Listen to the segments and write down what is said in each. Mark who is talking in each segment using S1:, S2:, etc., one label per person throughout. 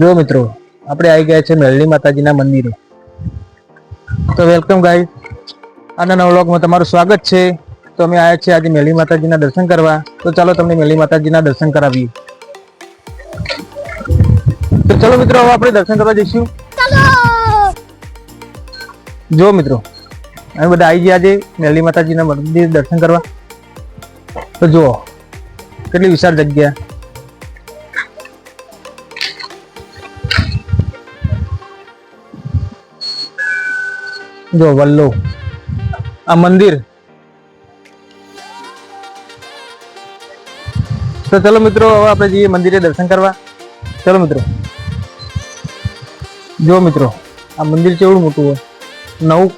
S1: જો મિત્રો આપણે આવી ગયા છે મેલડી માતાજીના મંદિરે. તો વેલકમ ગાઈસ, આના નવા વ્લોગમાં તમારું સ્વાગત છે. તો અમે આવ્યા છીએ આજે મેલડી માતાજીના દર્શન કરવા. તો ચાલો તમને મેલડી માતાજીના દર્શન કરાવીએ. તો ચલો મિત્રો હવે આપણે દર્શન કરવા જઈશું. જો મિત્રો અમે બધા આવી ગયા આજે મેલડી માતાજીના મંદિર દર્શન કરવા. તો જુઓ કેટલી વિશાળ જગ્યા. જો વલ્લો આ મંદિર. તો ચલો મિત્રો હવે આપણે જઈએ મંદિરે દર્શન કરવા. ચલો મિત્રો. જો મિત્રો આ મંદિર કેવડું મોટું હોય, નવું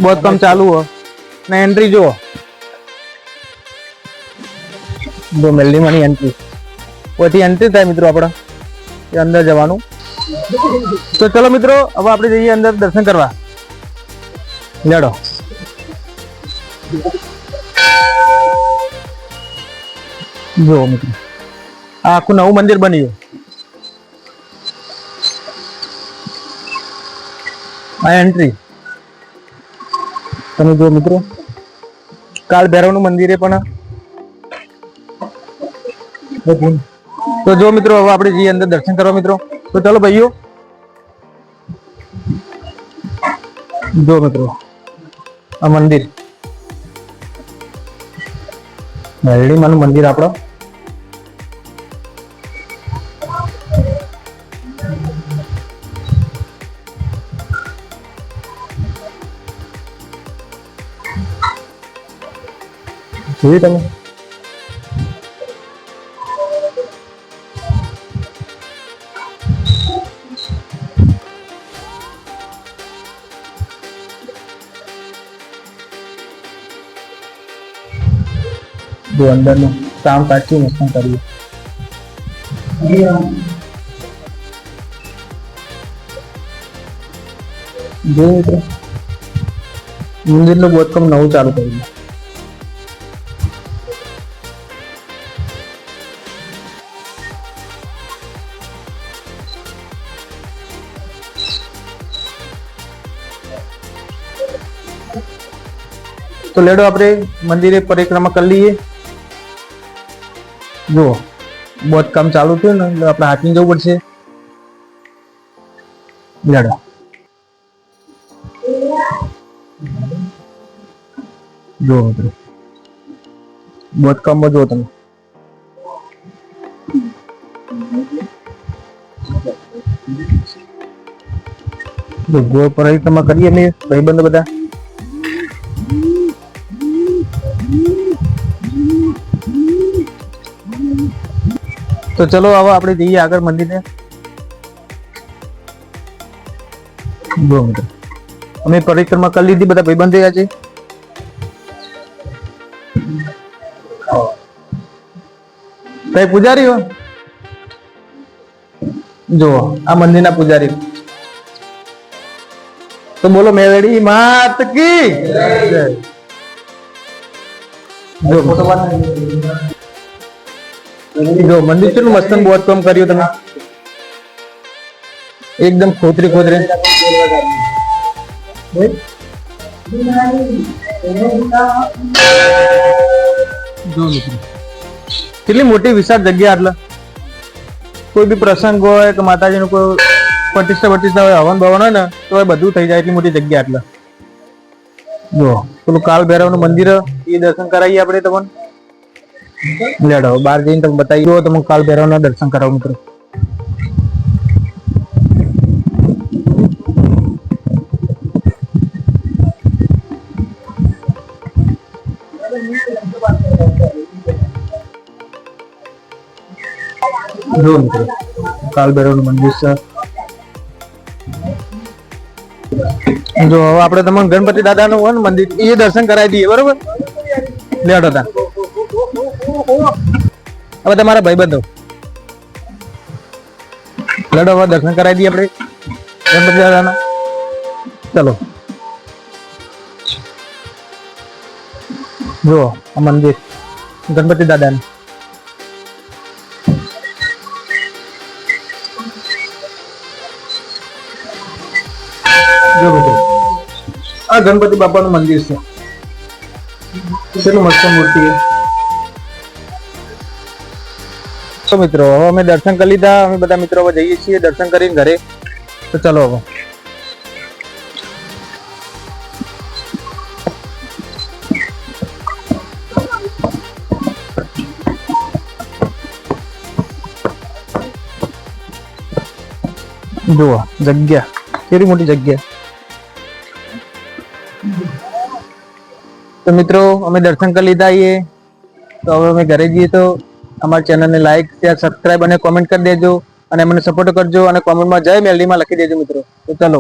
S1: બહુ કામ ચાલુ હોય ને એન્ટ્રી જુઓ. જો મેલડીમાંની એન્ટ્રી, પછી એન્ટ્રી થાય મિત્રો આપણે અંદર જવાનું. તો ચલો મિત્રો હવે આપણે જઈએ અંદર દર્શન કરવા. લેડો. જો મિત્રો આ આખું નવું મંદિર બન્યું. આ એન્ટ્રી તમે જો મિત્રો, કાળ ભૈરવનું મંદિરે પણ. તો જો મિત્રો હવે આપણે જઈએ અંદર દર્શન કરવા મિત્રો. તો ચાલો ભાઈઓ. જો મિત્રો આ મંદિર, મેલડી માનું મંદિર આપણો. જોયું તમે? જો અંદરનું કામ કાચી મસ્ત કરીએ. જો મિત્રો મંદિરનું બાંધકામ નવું ચાલુ કર્યું. તો લેડો આપણે મંદિરે પરિક્રમા કરી લઈએ. જો બહુ કામ ચાલુ થયું ને એટલે આપણે હાથની જવું પડશે. લેડો. જો મિત્રો બહુ કામમાં જો તમે. ગોળ પરિક્રમા કરીએ ને ભાઈબંધ બધા. તો ચલો હવે આપણે જઈએ આગળ મંદિરને. જો મિત્રો અમે પરિક્રમા કરી લીધી, બધા ભાઈબંધ થયા છે. કઈ પૂજારી હો? જો આ મંદિરના પૂજારી. તો બોલો મેલડી માત કી જય. જો મંદિર કેટલું મસ્ત બહુ કામ કર્યું તમે, એકદમ ખોતરી ખોતરી. જો મિત્રો કેટલી મોટી વિશાળ જગ્યા. એટલે કોઈ બી પ્રસંગ હોય કે માતાજીનું કોઈ પ્રતિષ્ઠા હોય, હવન ભવન હોય ને તો એ બધું થઈ જાય. એટલી મોટી જગ્યા. એટલે જો પેલું કાળ ભૈરવનું મંદિર એ દર્શન કરાવીએ આપણે તમને. લેડો બહાર જઈને તમે બતાવી દો. તમે કાળ ભૈરવના દર્શન કરાવો મિત્રો. જો મિત્રો કાળ ભૈરવનું મંદિર છે. જો હવે આપણે તમને ગણપતિ દાદાનું હોય ને મંદિર એ દર્શન કરાવી દઈએ. બરોબર? લેડો તા. હવે તમારા ભાઈબંધો લેડો હવે દર્શન કરાવી દઈએ આપણે ગણપતિ દાદાના. ચલો જુઓ આ મંદિર ગણપતિ દાદાનું. જો મિત્રો આ ગણપતિ બાપાનું મંદિર છે, કેટલું મસ્ત મૂર્તિ છે. તો મિત્રો હવે અમે દર્શન કરી લીધા, અમે બધા મિત્રો હવે જઈએ છીએ દર્શન કરીને ઘરે. તો ચલો હવે જુઓ જગ્યા કેટલી મોટી જગ્યા. તો મિત્રો અમે દર્શન કરી લીધા છીએ, તો હવે અમે ઘરે જઈએ. તો અમારી ચેનલને લાઈક શેર સબસ્ક્રાઇબ અને કોમેન્ટ કરી દેજો અને મને સપોર્ટ કરજો અને કોમેન્ટમાં જય મેલડીમાં લખી દેજો મિત્રો. તો ચલો.